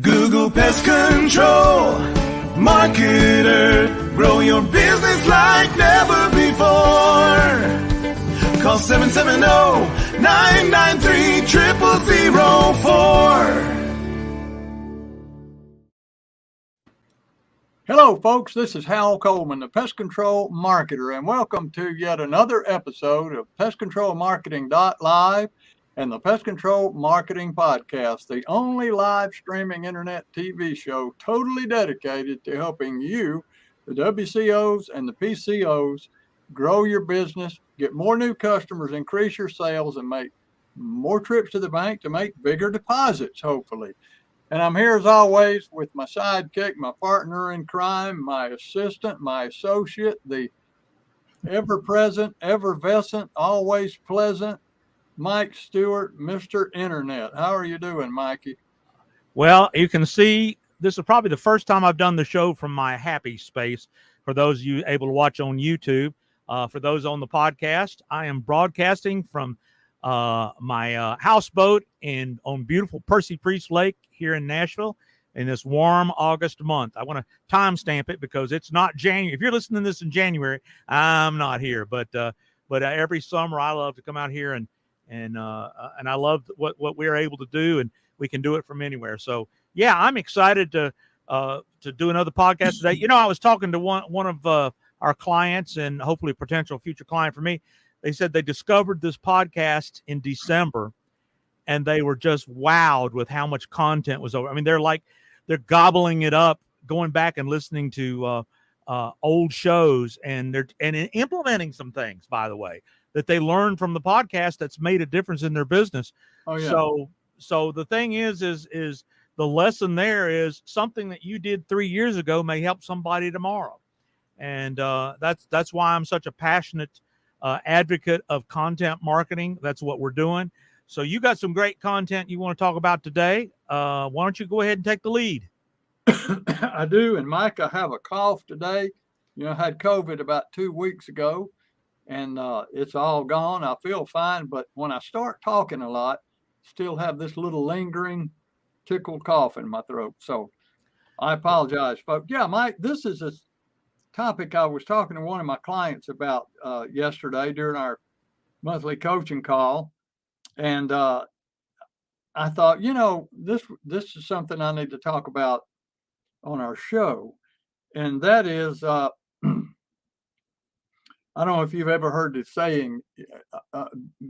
Google Pest Control Marketer. Grow your business like never before. Call 770-993-0004. Hello, folks. This is Hal Coleman, the Pest Control Marketer, and welcome to yet another episode of Pest Control Marketing Live and the Pest Control Marketing Podcast, the only live streaming internet TV show totally dedicated to helping you, the WCOs and the PCOs, grow your business, get more new customers, increase your sales, and make more trips to the bank to make bigger deposits, hopefully. And I'm here as always with my sidekick, my partner in crime, my assistant, my associate, the ever-present, ever-vescent, always pleasant, Mike Stewart, Mr. Internet. How are you doing, Mikey? Well, you can see this is probably the first time I've done the show from my happy space. For those of you able to watch on YouTube, for those on the podcast, I am broadcasting from my houseboat on beautiful Percy Priest Lake here in Nashville in this warm August month. I want to timestamp it because it's not January. If you're listening to this in January, I'm not here. But every summer I love to come out here and I love what we're able to do, and we can do it from anywhere. So yeah, I'm excited to do another podcast today. You know, I was talking to one of our clients and hopefully a potential future client for me. They said they discovered this podcast in December, and they were just wowed with how much content was over. I mean, they're gobbling it up, going back and listening to old shows, and they're implementing some things, by the way, that they learned from the podcast that's made a difference in their business. Oh yeah. So the thing is the lesson there is something that you did 3 years ago may help somebody tomorrow, and that's why I'm such a passionate advocate of content marketing. That's what we're doing. So you got some great content you want to talk about today. Why don't you go ahead and take the lead? I do. And Mike, I have a cough today. You know, I had COVID about 2 weeks ago, and it's all gone. I feel fine. But when I start talking a lot, still have this little lingering tickle cough in my throat. So I apologize, folks. Yeah, Mike, this is a topic I was talking to one of my clients about yesterday during our monthly coaching call, and I thought, you know, this is something I need to talk about on our show, and that is I don't know if you've ever heard the saying,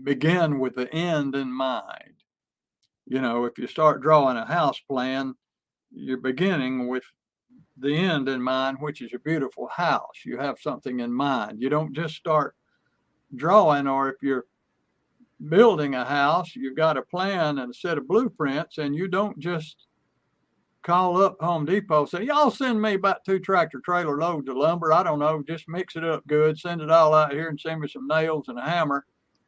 begin with the end in mind. You know, if you start drawing a house plan, you're beginning with the end in mind, which is a beautiful house. You have something in mind. You don't just start drawing, or if you're building a house, you've got a plan and a set of blueprints, and you don't just call up Home Depot, say, y'all send me about 2 tractor trailer loads of lumber. I don't know, just mix it up good, send it all out here and send me some nails and a hammer.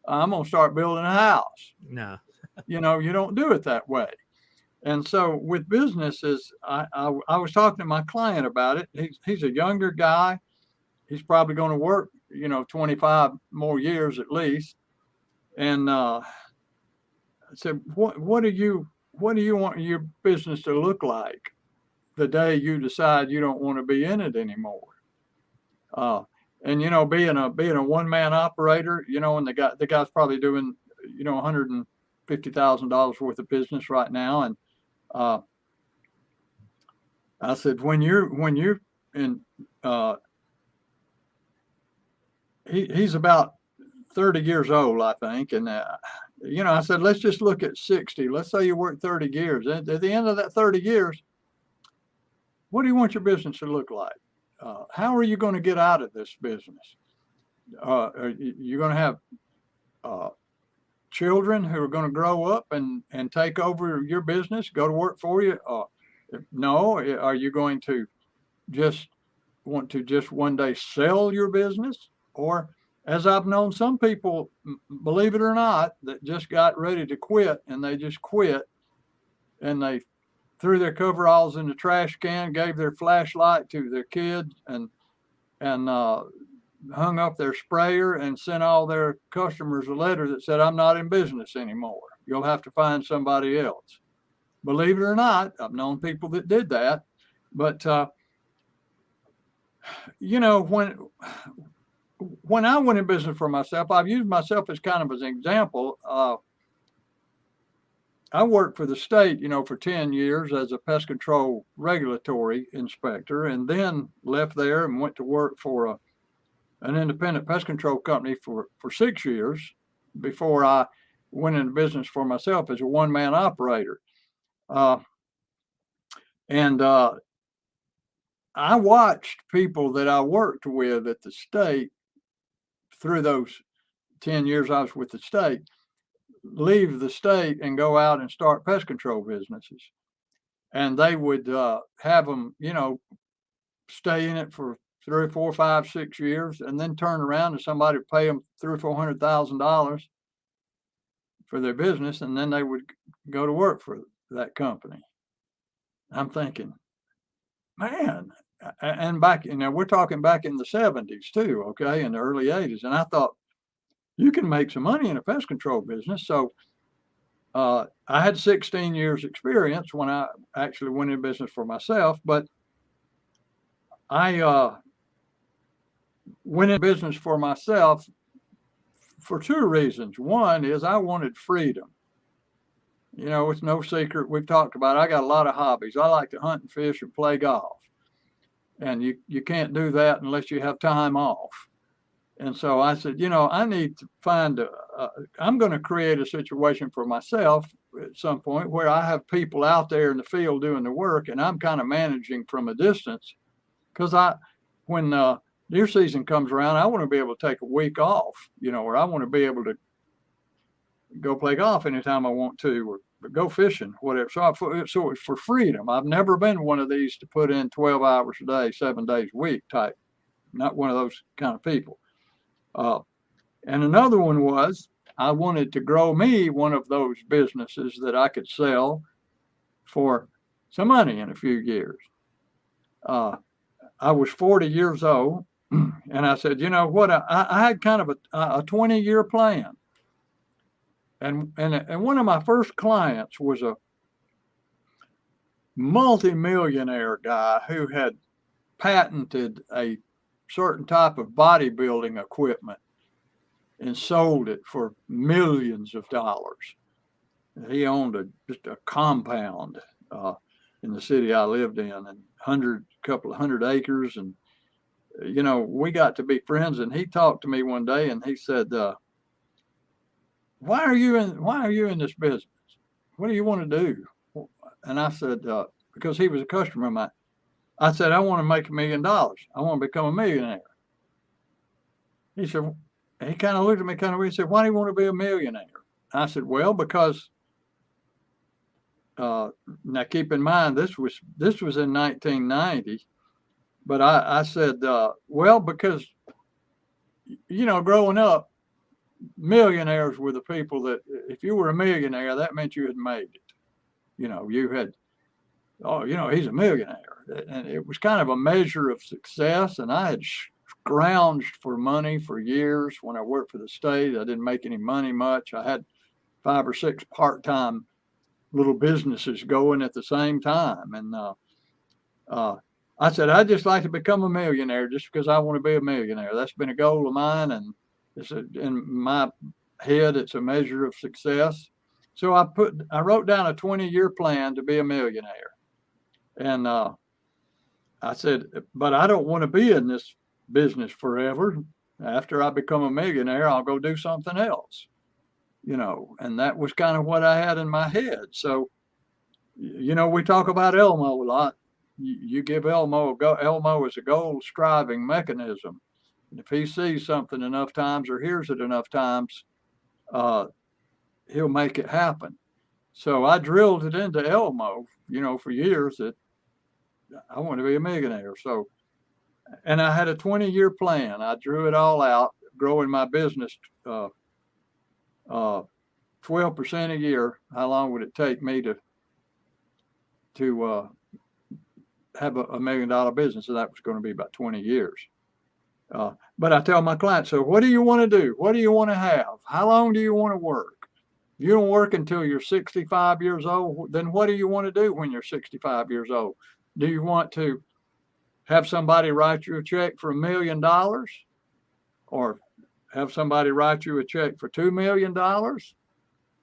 I'm going to start building a house. No. You know, you don't do it that way. And so with businesses, I was talking to my client about it. He's a younger guy. He's probably going to work, 25 more years at least. And I said, what do you want your business to look like the day you decide you don't want to be in it anymore? And being a one-man operator, and the guy's probably doing $150,000 worth of business right now, and I said, when you're in, he's about 30 years old, I think. And, I said, let's just look at 60. Let's say you work 30 years. At the end of that 30 years, what do you want your business to look like? How are you going to get out of this business? Are you going to have children who are going to grow up and take over your business, go to work for you? No. Are you going to just want to just one day sell your business? Or, as I've known some people, believe it or not, that just got ready to quit, and they just quit, and they threw their coveralls in the trash can, gave their flashlight to their kids, and hung up their sprayer and sent all their customers a letter that said, I'm not in business anymore. You'll have to find somebody else. believe it or not, I've known people that did that. But, when I went in business for myself, I've used myself as kind of an example. I worked for the state, for 10 years as a pest control regulatory inspector, and then left there and went to work for an independent pest control company for 6 years before I went into business for myself as a one-man operator. And I watched people that I worked with at the state through those 10 years I was with the state leave the state and go out and start pest control businesses. And they would have them, stay in it for 3, 4, 5, 6 years, and then turn around and somebody would pay them $300,000 or $400,000 for their business, and then they would go to work for that company. I'm thinking, man, and back, we're talking back in the 70s too, okay, in the early 80s. And I thought, you can make some money in a pest control business. So I had 16 years experience when I actually went in business for myself, but I went in business for myself for 2 reasons. One is I wanted freedom. It's no secret. We've talked about it. I got a lot of hobbies. I like to hunt and fish and play golf. And you can't do that unless you have time off. And so I said, I need to find I'm going to create a situation for myself at some point where I have people out there in the field doing the work, and I'm kind of managing from a distance. Because when deer season comes around, I want to be able to take a week off, or I want to be able to go play golf anytime I want to, or go fishing, whatever. So it's for freedom. I've never been one of these to put in 12 hours a day, 7 days a week type. Not one of those kind of people. And another one was I wanted to grow me one of those businesses that I could sell for some money in a few years. I was 40 years old, and I said, what? I had kind of a 20-year plan. And one of my first clients was a multimillionaire guy who had patented a certain type of bodybuilding equipment and sold it for millions of dollars. He owned just a compound in the city I lived in, and couple of hundred acres. And we got to be friends. And he talked to me one day, and he said, "Why are you in this business? What do you want to do?" And I said, because he was a customer of mine. I said, "I want to make $1 million. I want to become a millionaire." He said, he kind of looked at me kind of weird. He said, "Why do you want to be a millionaire?" I said, "Well, because now keep in mind this was in 1990, but I said, well, because growing up, millionaires were the people that if you were a millionaire, that meant you had made it. You had, he's a millionaire, and it was kind of a measure of success. And I had scrounged for money for years when I worked for the state. I didn't make any money much. I had 5 or 6 part-time little businesses going at the same time. And I said, I'd just like to become a millionaire just because I want to be a millionaire. That's been a goal of mine. And in my head, it's a measure of success. So I wrote down a 20-year plan to be a millionaire. And I said, but I don't want to be in this business forever. After I become a millionaire, I'll go do something else. And that was kind of what I had in my head. So, we talk about Elmo a lot. You give Elmo Elmo is a goal striving mechanism. And if he sees something enough times or hears it enough times, he'll make it happen. So I drilled it into Elmo, for years that I want to be a millionaire. So, and I had a 20-year plan. I drew it all out, growing my business 12% a year. How long would it take me to have a $1 million business? So that was going to be about 20 years. But I tell my clients, so what do you want to do? What do you want to have? How long do you want to work? you don't work until you're 65 years old, then what do you want to do when you're 65 years old? Do you want to have somebody write you a check for $1 million, or have somebody write you a check for $2 million?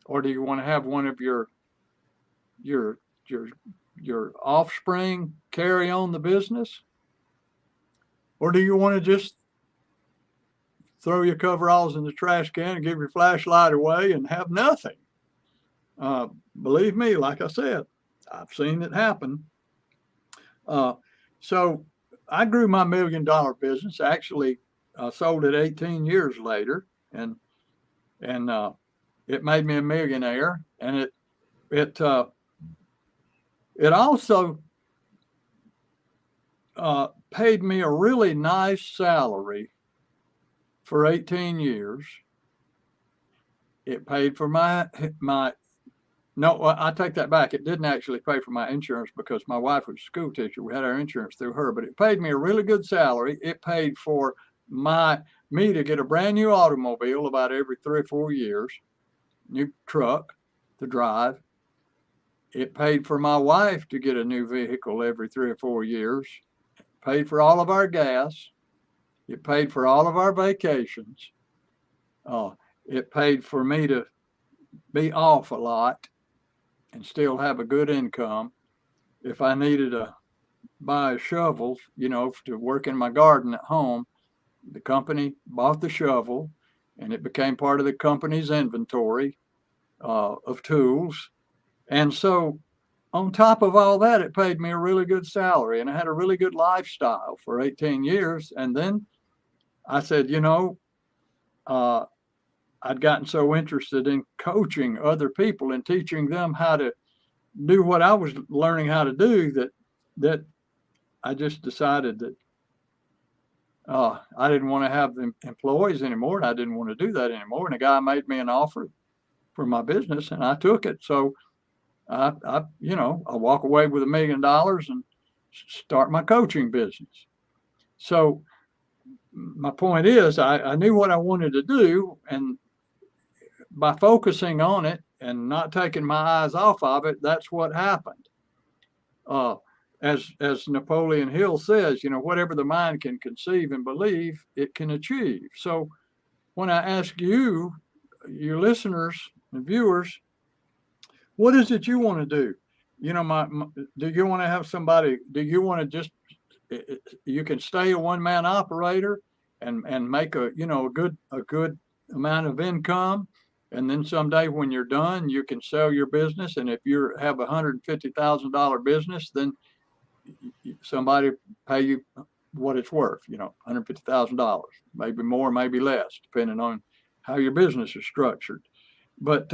Or do you want to have one of your offspring carry on the business? Or do you want to just throw your coveralls in the trash can and give your flashlight away and have nothing? Believe me, like I said, I've seen it happen. So I grew my $1 million business. Actually, sold it 18 years later, and it made me a millionaire. And it also paid me a really nice salary for 18 years. It paid for no, I take that back. It didn't actually pay for my insurance because my wife was a school teacher. We had our insurance through her, but it paid me a really good salary. It paid for me to get a brand new automobile about every 3 or 4 years, new truck to drive. It paid for my wife to get a new vehicle every 3 or 4 years. It paid for all of our gas. It paid for all of our vacations. It paid for me to be off a lot and still have a good income. If I needed to buy a shovel, to work in my garden at home, the company bought the shovel, and it became part of the company's inventory of tools. And so on top of all that, it paid me a really good salary, and I had a really good lifestyle for 18 years. And then I said, I'd gotten so interested in coaching other people and teaching them how to do what I was learning how to do that I just decided that I didn't want to have the employees anymore, and I didn't want to do that anymore. And a guy made me an offer for my business, and I took it. So I walk away with $1 million and start my coaching business. So my point is, I knew what I wanted to do, and by focusing on it and not taking my eyes off of it, that's what happened. As Napoleon Hill says, whatever the mind can conceive and believe, it can achieve. So when I ask you, your listeners and viewers, what is it you want to do? Do you want to have somebody? Do you want to just? You can stay a one-man operator and make a good amount of income, and then someday when you're done, you can sell your business. And if you have $150,000 business, then somebody pay you what it's worth. $150,000, maybe more, maybe less, depending on how your business is structured. But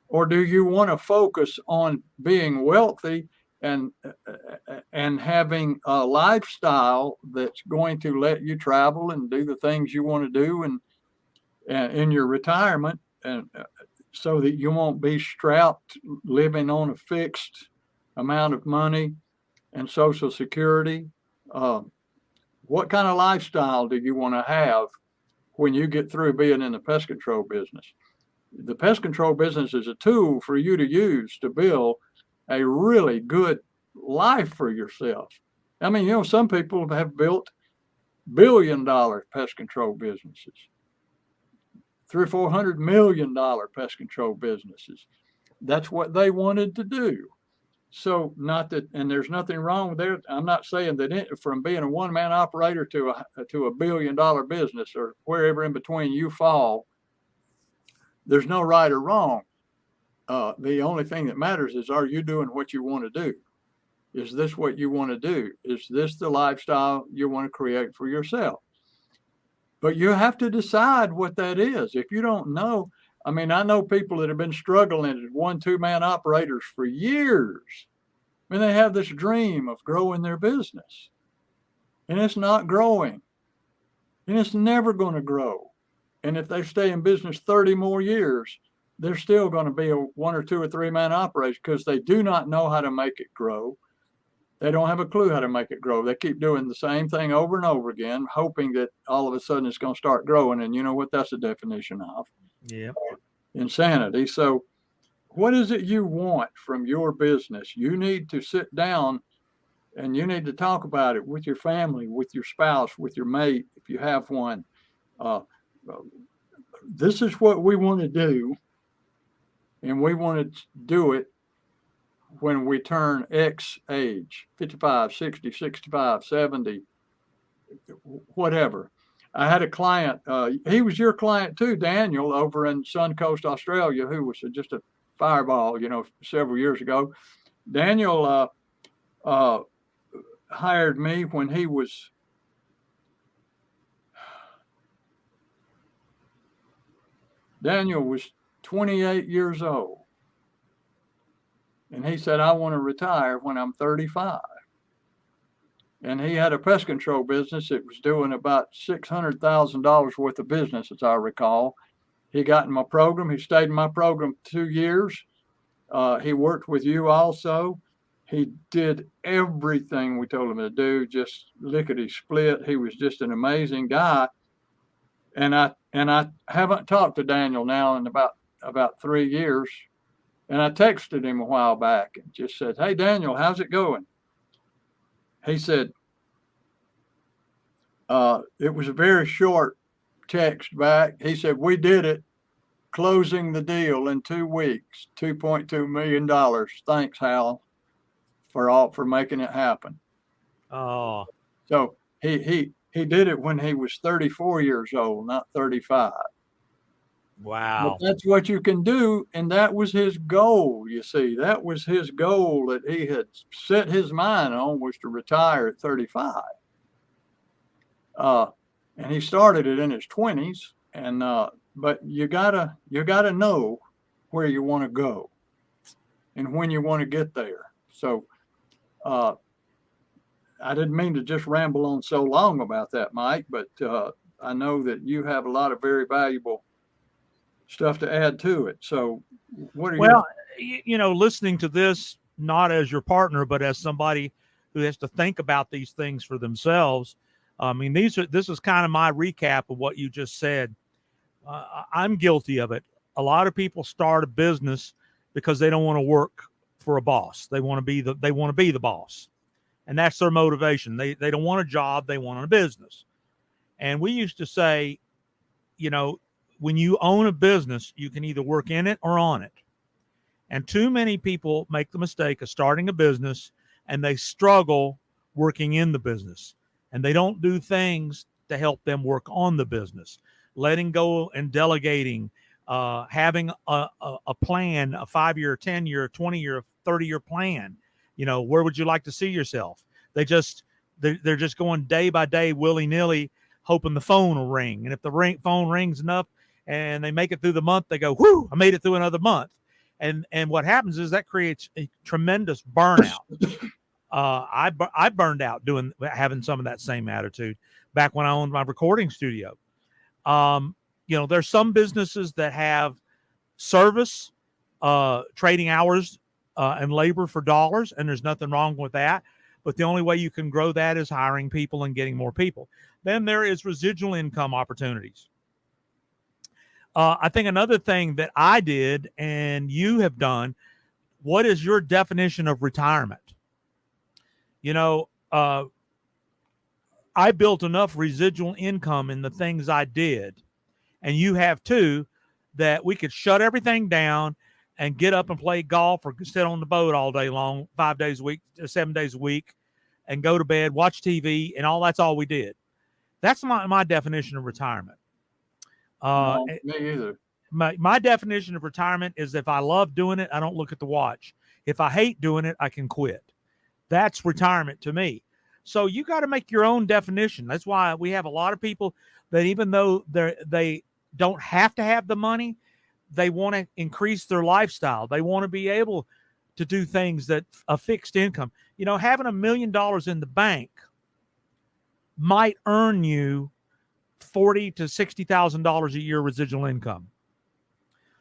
or do you want to focus on being wealthy and having a lifestyle that's going to let you travel and do the things you want to do and in your retirement, and so that you won't be strapped living on a fixed amount of money and Social Security? What kind of lifestyle do you want to have when you get through being in the pest control business? The pest control business is a tool for you to use to build a really good life for yourself. I mean, some people have built $1 billion pest control businesses, $300-400 million pest control businesses. That's what they wanted to do. So not that, and there's nothing wrong with that. I'm not saying that from being a one-man operator to a $1 billion business or wherever in between you fall, there's no right or wrong. The only thing that matters is, are you doing what you want to do? Is this what you want to do? Is this the lifestyle you want to create for yourself? But you have to decide what that is. If you don't know, I mean, I know people that have been struggling as 1-2-man operators for years. I mean, they have this dream of growing their business, and it's not growing, and it's never going to grow. And if they stay in business 30 more years, they're still going to be a 1 or 2 or 3-man operation because they do not know how to make it grow. They don't have a clue how to make it grow. They keep doing the same thing over and over again, hoping that all of a sudden it's going to start growing. And you know what that's a definition of? Yeah. Insanity. So what is it you want from your business? You need to sit down and you need to talk about it with your family, with your spouse, with your mate, if you have one. Uh, this is what we want to do, and we want to do it when we turn X age, 55, 60, 65, 70, whatever. I had a client, he was your client too, Daniel, over in Suncoast, Australia, who was just a fireball, several years ago. Daniel hired me when he was Daniel was 28 years old. And he said, I want to retire when I'm 35. And he had a pest control business. It was doing about $600,000 worth of business, as I recall. He got in my program. He stayed in my program 2 years. He worked with you also. He did everything we told him to do, just lickety split. He was just an amazing guy. And I haven't talked to Daniel now in about 3 years. And I texted him a while back and just said, hey, Daniel, how's it going? He said, it was a very short text back. He said, we did it, closing the deal in 2 weeks, $2.2 million. Thanks, Hal, for making it happen. Oh, so he did it when he was 34 years old, not 35. wow. But that's what you can do. And that was his goal. You see, that was his goal that he had set his mind on, was to retire at 35. And he started it in his 20s. And, but you gotta know where you want to go and when you want to get there. So, I didn't mean to just ramble on so long about that, Mike, but, I know that you have a lot of very valuable stuff to add to it. So what are listening to this, not as your partner, but as somebody who has to think about these things for themselves. I mean, this is kind of my recap of what you just said. I'm guilty of it. A lot of people start a business because they don't want to work for a boss. They want to be the boss. And that's their motivation. They don't want a job. They want a business. And we used to say, when you own a business, you can either work in it or on it. And too many people make the mistake of starting a business and they struggle working in the business. And they don't do things to help them work on the business. Letting go and delegating, having a plan, a 5-year, 10-year, 20-year, 30-year plan. Where would you like to see yourself? They're just going day by day, willy-nilly, hoping the phone will ring. And if the phone rings enough and they make it through the month, they go, whoo, I made it through another month. And what happens is that creates a tremendous burnout. I burned out having some of that same attitude back when I owned my recording studio. There's some businesses that have service, trading hours, and labor for dollars, and there's nothing wrong with that. But the only way you can grow that is hiring people and getting more people. Then there is residual income opportunities. I think another thing that I did and you have done, what is your definition of retirement? I built enough residual income in the things I did, and you have too, that we could shut everything down and get up and play golf or sit on the boat all day long, 5 days a week, 7 days a week, and go to bed, watch TV, and that's all we did. That's my definition of retirement. No, me either. My definition of retirement is if I love doing it, I don't look at the watch. If I hate doing it, I can quit. That's retirement to me. So you got to make your own definition. That's why we have a lot of people that even though they don't have to have the money, they want to increase their lifestyle. They want to be able to do things that a fixed income. Having $1 million in the bank might earn you $40,000 to $60,000 a year residual income.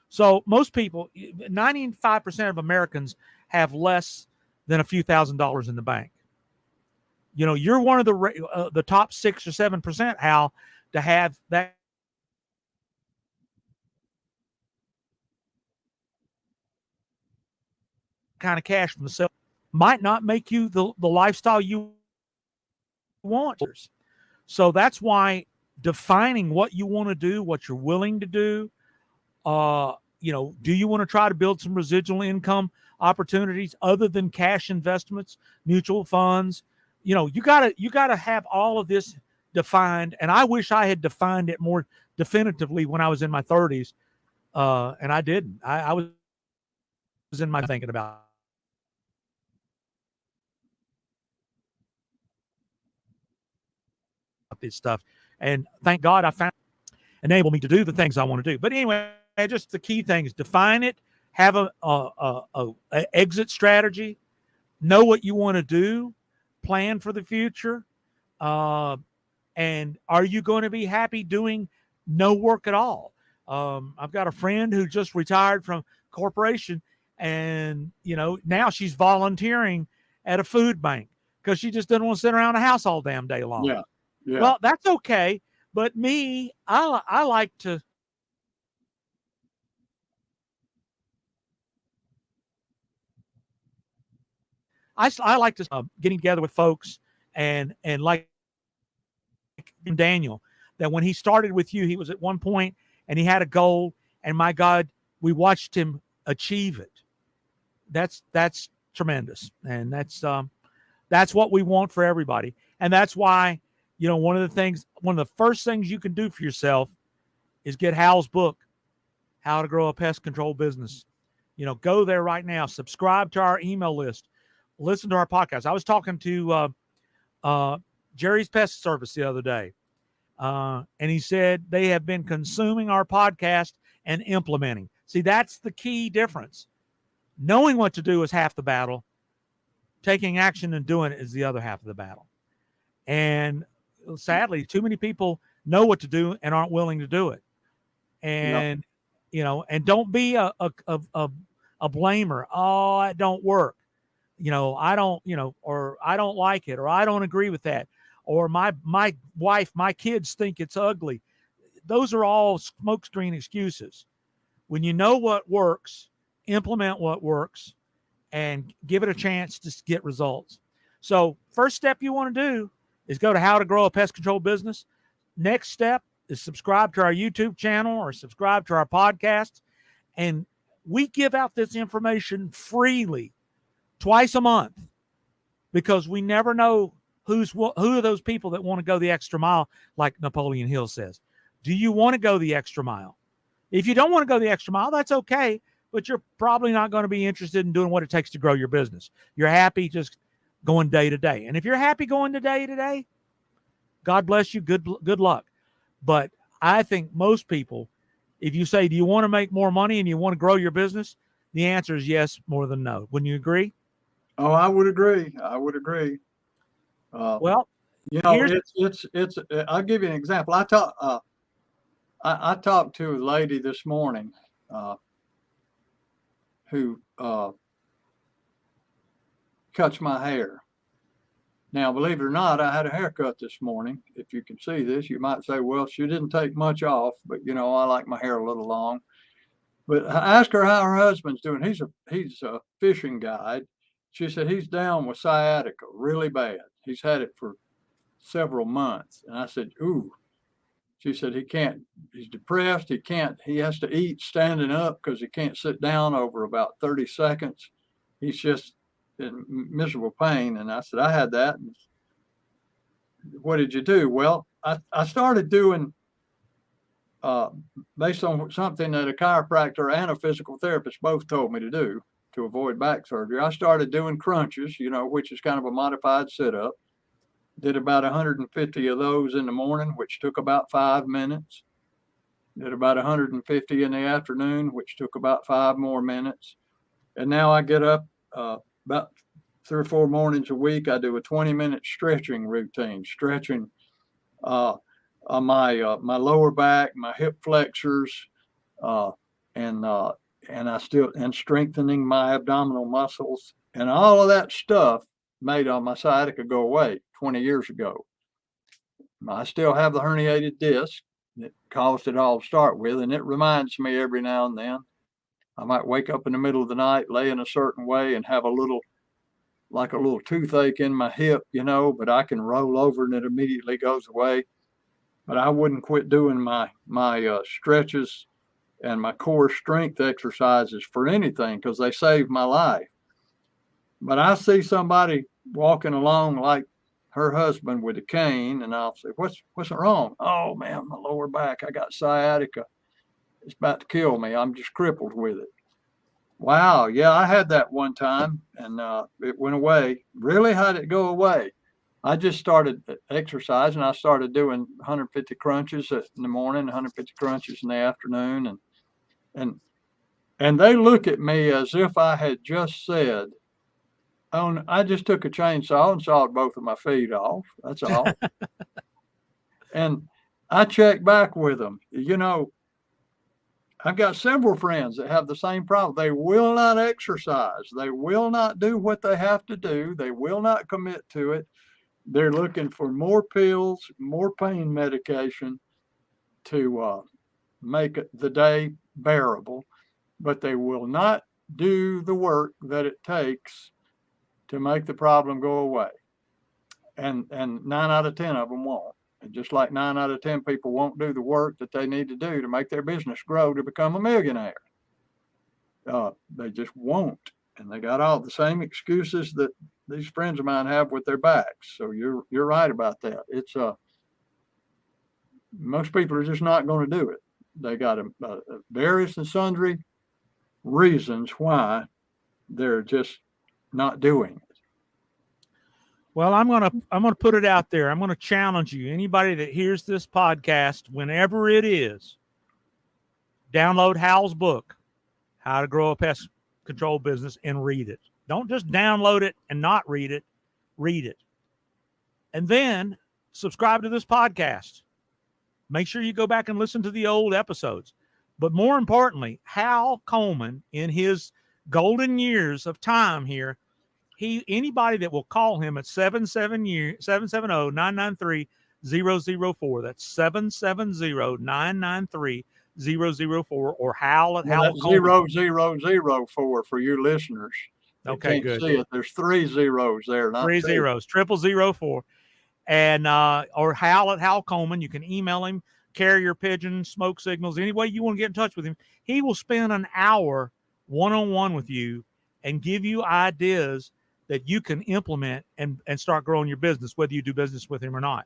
So most people, 95% of Americans have less than a few $1,000s in the bank. You're one of the top 6 or 7%, Hal, to have that. kind of cash from the sale might not make you the lifestyle you want. So that's why defining what you want to do, what you're willing to do, do you want to try to build some residual income opportunities other than cash investments, mutual funds? You gotta have all of this defined. And I wish I had defined it more definitively when I was in my 30s. And I didn't. I was in my thinking about this stuff. And thank God I found enable me to do the things I want to do. But anyway, just the key thing is define it, have a exit strategy, know what you want to do, plan for the future, and are you going to be happy doing no work at all? I've got a friend who just retired from corporation, and now she's volunteering at a food bank because she just doesn't want to sit around the house all damn day long. Yeah. Yeah. Well, that's okay. But me, I like to I like to getting together with folks and like Daniel, that when he started with you, he was at one point and he had a goal, and my God, we watched him achieve it. That's tremendous, and that's what we want for everybody, and that's why one of the first things you can do for yourself is get Hal's book, How to Grow a Pest Control Business. Go there right now, subscribe to our email list, listen to our podcast. I was talking to Jerry's Pest Service the other day, and he said they have been consuming our podcast and implementing. See, that's the key difference. Knowing what to do is half the battle. Taking action and doing it is the other half of the battle. And sadly, too many people know what to do and aren't willing to do it. And and don't be a blamer. Oh, it don't work. I don't, or I don't like it, or I don't agree with that, or my wife, my kids think it's ugly. Those are all smokescreen excuses. When you know what works, implement what works, and give it a chance to get results. So first step you want to do is go to How to Grow a Pest Control Business. Next step is subscribe to our YouTube channel or subscribe to our podcast. And we give out this information freely twice a month because we never know who are those people that want to go the extra mile, like Napoleon Hill says. Do you want to go the extra mile? If you don't want to go the extra mile, that's okay, but you're probably not going to be interested in doing what it takes to grow your business. You're happy just going day to day. And if you're happy going day to day, God bless you. Good luck. But I think most people, if you say, do you want to make more money and you want to grow your business? The answer is yes, more than no. Wouldn't you agree? Oh, I would agree. Well, it's. I'll give you an example. I talked to a lady this morning who cuts my hair. Now, believe it or not, I had a haircut this morning. If you can see this, you might say, well, she didn't take much off, but I like my hair a little long. But I asked her how her husband's doing. He's a fishing guide. She said he's down with sciatica really bad. He's had it for several months. And I said, ooh. She said he can't, he's depressed. He has to eat standing up because he can't sit down over about 30 seconds. He's just in miserable pain. And I said, I had that. And what did you do? Well, I started doing, based on something that a chiropractor and a physical therapist both told me to do to avoid back surgery. I started doing crunches, which is kind of a modified sit-up. Did about 150 of those in the morning, which took about 5 minutes. Did about 150 in the afternoon, which took about 5 more minutes. And now I get up about 3 or 4 mornings a week. I do a 20-minute stretching routine, stretching my lower back, my hip flexors, and strengthening my abdominal muscles, and all of that stuff made my sciatica go away 20 years ago. I still have the herniated disc that caused it all to start with, and it reminds me every now and then I might wake up in the middle of the night, lay in a certain way, and have a little toothache in my hip, but I can roll over and it immediately goes away. But I wouldn't quit doing my stretches and my core strength exercises for anything, because they saved my life. But I see somebody walking along like her husband with a cane, and I'll say, what's wrong? Oh man, my lower back, I got sciatica. It's about to kill me. I'm just crippled with it. Wow, yeah, I had that one time, and it went away. Really? How did it go away? I just started exercising. I started doing 150 crunches in the morning, 150 crunches in the afternoon, and they look at me as if I had just said, "Oh, I just took a chainsaw and sawed both of my feet off. That's all." And I checked back with them. I've got several friends that have the same problem. They will not exercise. They will not do what they have to do. They will not commit to it. They're looking for more pills, more pain medication to make the day bearable, but they will not do the work that it takes to make the problem go away. And 9 out of 10 of them won't. And just like 9 out of 10 people won't do the work that they need to do to make their business grow to become a millionaire. They just won't. And they got all the same excuses that these friends of mine have with their backs. So you're right about that. It's most people are just not going to do it. They got various and sundry reasons why they're just not doing it. Well, I'm gonna put it out there. I'm gonna challenge you. Anybody that hears this podcast, whenever it is, download Hal's book, How to Grow a Pest Control Business, and read it. Don't just download it and not read it. Read it. And then subscribe to this podcast. Make sure you go back and listen to the old episodes. But more importantly, Hal Coleman, in his golden years of time here, anybody that will call him at 770-993-004. That's 770-993-004, or Hal at Hal Coleman. 0004 for you listeners. Okay, good. See it. There's 3 zeros there, not 3 2. zeros, 0004. And or Hal at Hal Coleman. You can email him, carrier pigeon, smoke signals, any way you want to get in touch with him. He will spend an hour one-on-one with you and give you ideas that you can implement and start growing your business, whether you do business with him or not.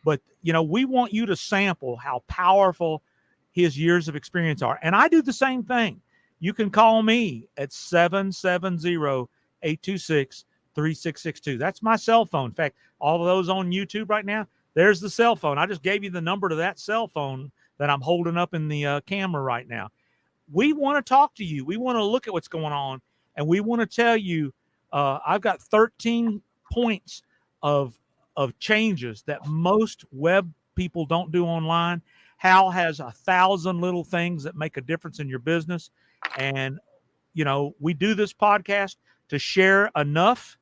But, we want you to sample how powerful his years of experience are. And I do the same thing. You can call me at 770-826-3662. That's my cell phone. In fact, all of those on YouTube right now, there's the cell phone. I just gave you the number to that cell phone that I'm holding up in the camera right now. We want to talk to you. We want to look at what's going on, and we want to tell you, I've got 13 points of changes that most web people don't do online. Hal has 1,000 little things that make a difference in your business. And, we do this podcast to share enough.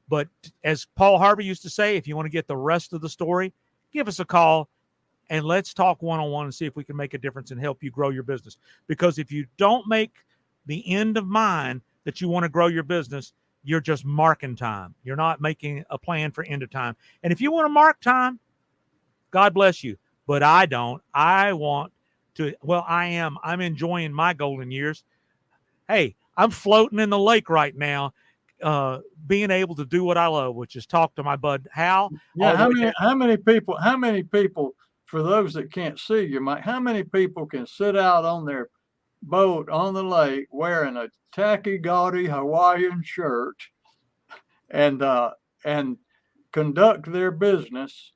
But as Paul Harvey used to say, if you want to get the rest of the story, give us a call and let's talk one-on-one and see if we can make a difference and help you grow your business. Because if you don't make the end of mind that you want to grow your business, you're just marking time. You're not making a plan for end of time. And if you want to mark time, God bless you. But I don't. I want to, I'm enjoying my golden years. Hey, I'm floating in the lake right now, being able to do what I love, which is talk to my bud Hal. Yeah, how many people, for those that can't see you, Mike, how many people can sit out on their boat on the lake wearing a tacky, gaudy Hawaiian shirt and conduct their business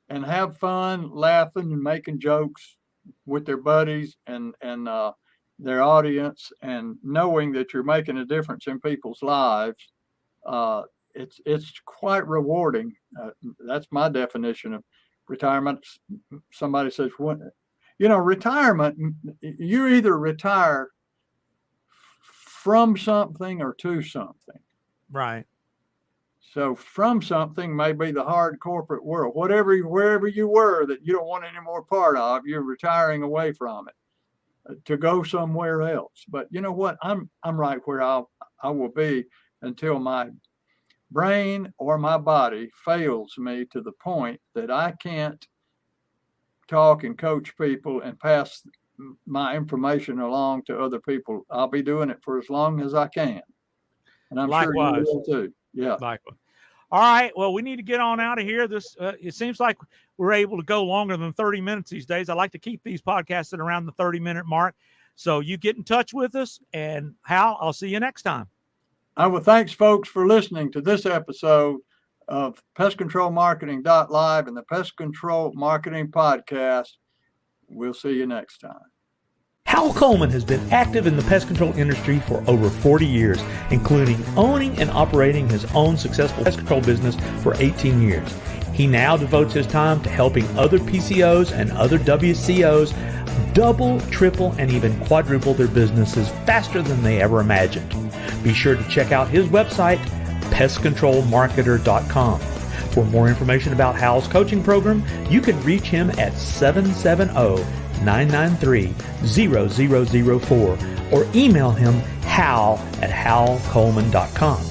and have fun, laughing and making jokes with their buddies and their audience, and knowing that you're making a difference in people's lives? It's quite rewarding. That's my definition of retirement. Somebody says, retirement, you either retire from something or to something. Right. So from something may be the hard corporate world, wherever you were that you don't want any more part of, you're retiring away from it. to go somewhere else. But you know what? I'm right where I will be until my brain or my body fails me to the point that I can't talk and coach people and pass my information along to other people. I'll be doing it for as long as I can. And I'm sure you will too. Yeah. Likewise. All right. Well, we need to get on out of here. This it seems like we're able to go longer than 30 minutes these days. I like to keep these podcasts at around the 30-minute mark. So you get in touch with us, and Hal, I'll see you next time. Thanks, folks, for listening to this episode of PestControlMarketing.live and the Pest Control Marketing Podcast. We'll see you next time. Hal Coleman has been active in the pest control industry for over 40 years, including owning and operating his own successful pest control business for 18 years. He now devotes his time to helping other PCOs and other WCOs double, triple, and even quadruple their businesses faster than they ever imagined. Be sure to check out his website, pestcontrolmarketer.com. For more information about Hal's coaching program, you can reach him at 770-993-0004 or email him hal@halcoleman.com.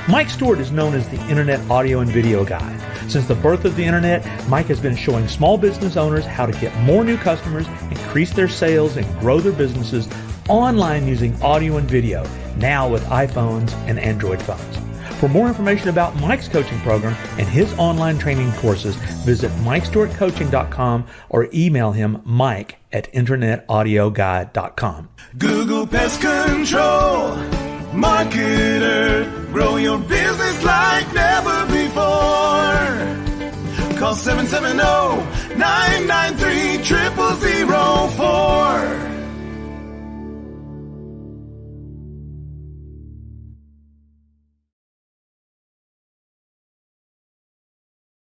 Mike Stewart is known as the Internet Audio and Video Guy. Since the birth of the Internet, Mike has been showing small business owners how to get more new customers, increase their sales, and grow their businesses online using audio and video, now with iPhones and Android phones. For more information about Mike's coaching program and his online training courses, visit MikeStewartCoaching.com or email him mike@internetaudioguide.com. Google Pest Control Marketer. Grow your business like never before. Call 770-993-0004.